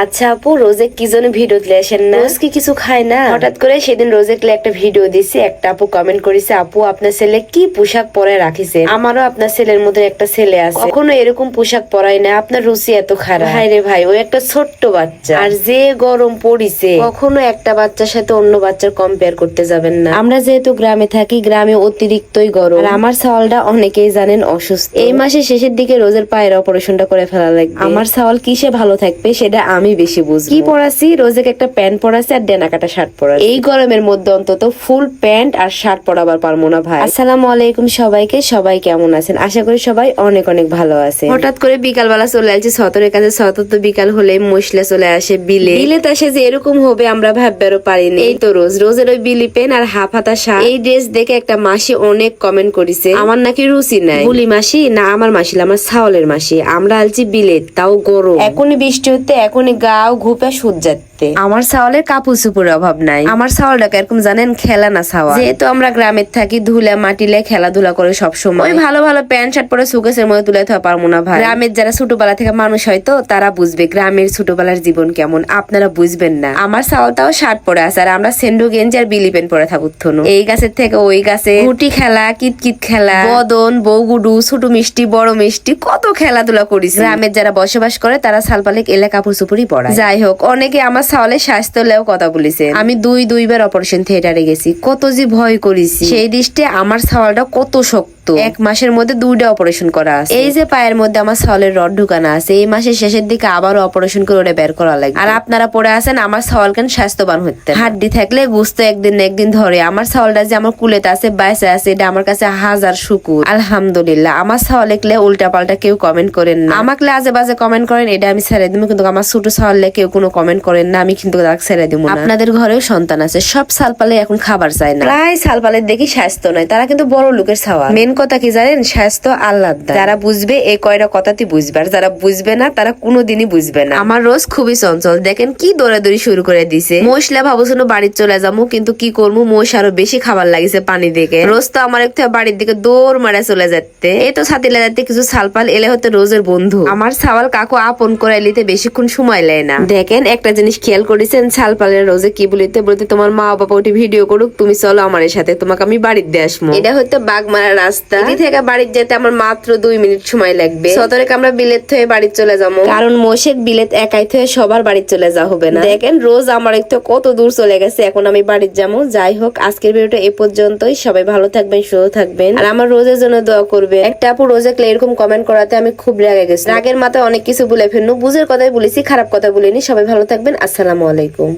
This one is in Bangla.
আচ্ছা আপু, রোজে কি জন্য ভিডিও দিলে আসেন না? রোজ কি কিছু খায় না? হঠাৎ করে সেদিন রোজেকলে একটা ভিডিও দিছি, একটা আপু কমেন্ট করেছে, আপু আপনার ছেলে কি পোশাক পরে রাখিছে, আমারও আপনার ছেলের মধ্যে একটা ছেলে আছে, কখনো এরকম পোশাক পরাই না, আপনার রুচি এত খারাপ। ভাই রে ভাই, ও একটা ছোট্ট বাচ্চা, আর যে গরম পড়িছে, কখনো একটা বাচ্চার সাথে অন্য বাচ্চার কম্পেয়ার করতে যাবেন না। আমরা যেহেতু গ্রামে থাকি, গ্রামে অতিরিক্তই গরম, আর আমার ছাওয়ালটা অনেকেই জানেন অসুস্থ। এই মাসের শেষের দিকে রোজের পায়ের অপারেশনটা করে ফেলা লাগবে। আমার ছাওয়াল কিসে ভালো থাকবে সেটা আমি বেশি বুঝবো। কি পরাছি, রোজেকে একটা প্যান্ট পরাছি আর ডেনা কাটা শার্ট পরাছি। এই গরমের মধ্যে অন্তত ফুল প্যান্ট আর শার্ট পরাবার পারবো না ভাই। আসসালামু আলাইকুম সবাইকে, সবাই কেমন আছেন? আশা করি সবাই অনেক অনেক ভালো আছে। হঠাৎ করে বিকাল বেলা চলে আসছে সতরের কাছে। সতর তো বিকাল হলে মশলা চলে আসে বিলে। বিলেতে আসে যে এরকম হবে আমরা ভাববারও পারিনি। এই তো রোজের ওই বিলি পেন আর হাফ হাতা শার্ট। এই ড্রেস দেখে একটা মাসি অনেক কমেন্ট করেছে আমার নাকি রুচি নাই। বুলি মাসি না, আমার মাসি, আমার ছাওয়ালের মাসি। আমরা আলছি বিলেত, তাও গরম, এখনই বৃষ্টি হতে, এখনই গাও ঘুপে সূর্যাতে। আমার ছাওয়ালের কাপড় চুপুর অভাব নাই। আমার ছাওয়ালটাকে এরকম জানেন খেলা না ছাওয়াল। যেহেতু আমরা গ্রামের থাকি, ধুলা মাটিলে খেলাধুলা করে সবসময়। ওই ভালো ভালো প্যান্ট শার্ট পরে সুকেশের মধ্যে তুলে থাকা পারবো না ভাই। গ্রামের যারা ছোটবেলা থেকে মানুষ হয়তো তারা বুঝবে গ্রামের ছোটবেলার জীবন কেমন, আপনারা বুঝবেন না। আমার ছাওয়ালটাও শার্ট পরে আছে, আর আমরা সেন্ডো গেঞ্জি আর বিলি প্যান্ট পরে থাকুক। এই গাছের থেকে ওই গাছে গুটি খেলা, কিতকিত খেলা, বদন, বৌগুডু, ছোট মিষ্টি, বড় মিষ্টি, কত খেলাধুলা করিস। গ্রামের যারা বসবাস করে তারা সালপালিক এলাকা কাপড় চুপুরি পরায়। যাই হোক, অনেকে আমার ছাওয়ালের স্বাস্থ্য লেও কথা বলেছে। আমি দুইবার অপারেশন থিয়েটারে গেছি, কত যে ভয় করেছি। সেই দৃষ্টি আমার ছাওয়ালটা কত শক্ত। এক মাসের মধ্যে 2টা অপারেশন করা আছে। এই যে পায়ের মধ্যে আমার ছাওয়ালের রড ঢুকানো আছে, এই মাসের শেষের দিকে আবারও অপারেশন করে ওটা বের করা লাগবে। আর আপনারা পড়ে আছেন আমার ছাওয়াল কেন স্বাস্থ্যবান হতে। হাড্ডি থাকলে গুস্ত একদিন একদিন ধরে। আমার ছাওয়ালটা যে আমার কুলেতে আছে, বাইসে আছে, এটা আমার কাছে হাজার শুকুর, আলহামদুলিল্লাহ। আমার ছাওয়াল লিখলে উল্টা পাল্টা কেউ কমেন্ট করেন না। আমাকে আজে বাজে কমেন্ট করেন, এটা আমি ছেড়ে দিব, কিন্তু আমার ছোট ছাওয়ালে কেউ কোনো কমেন্ট করেন না, আমি কিন্তু তাকে ছেড়ে দিব না। আপনাদের ঘরেও সন্তান আছে, সব ছালপালে এখন খাবার চায় না। প্রায় ছালপালের দেখি স্বাস্থ্য নয়, তারা কিন্তু বড় লোকের ছাওয়াল। মেন কথা কি জানেন, স্বাস্থ্য আল্লাহর দান। যারা বুঝবে এই কয়টা কথাতেই বুঝবে, আর যারা বুঝবে না তারা কোনোদিনই বুঝবে না। আমার রোজ খুবই চঞ্চল, দেখেন কি দৌড়াদৌড়ি শুরু করে দিছে। মশলা ভাবছিল বাড়ির চলে যাবো, কিন্তু কি করবো, মোষ আরো বেশি খাবার লাগিছে পানি দেখে। রোজ তো আমার একটু বাড়ির দিকে দৌড় মারা চলে যাচ্ছে। এই তো ছাতি লাগাতে কিছু ছালপাল এলে হতে রোজের বন্ধু। আমার ছাওয়াল কাকু আপন করে নিতে বেশিক্ষণ সময় নেয় না। দেখেন একটা জিনিস খেয়াল করেছেন, ছালপালের রোজে কি বলতে তোমার মা বাবা ওটি ভিডিও করুক, তুমি চলো আমার সাথে, তোমাকে আমি বাড়ির দিয়ে আসবো। এটা হয়তো বাগমারা রাস্তা, এটি থেকে বাড়ির যেতে আমার মাত্র 2 মিনিট সময় লাগবে। সতরেক আমরা বিলেত থেকে বাড়ি চলে যাবো, কারণ মোশেক বিলেত একাই থেকে সবার বাড়ি চলে যাওয়া হবে না। দেখেন রোজ আমার একটু কত দূর চলে গেছে, এখন আমি বাড়ির যাবো। যাই হোক, আজকের ভিডিওটা এ পর্যন্তই। সবাই ভালো থাকবেন, সুস্থ থাকবেন, আর আমার রোজের জন্য দোয়া করবে। একটা আপু রোজেকলে এরকম কমেন্ট করাতে আমি খুব রেগে গেছি। রাগের মাথায় অনেক কিছু বলে ফেলনু, বুঝের কথাই বলেছি, খারাপ কথা বলিনি। সবাই ভালো থাকবেন, আসসালামু আলাইকুম।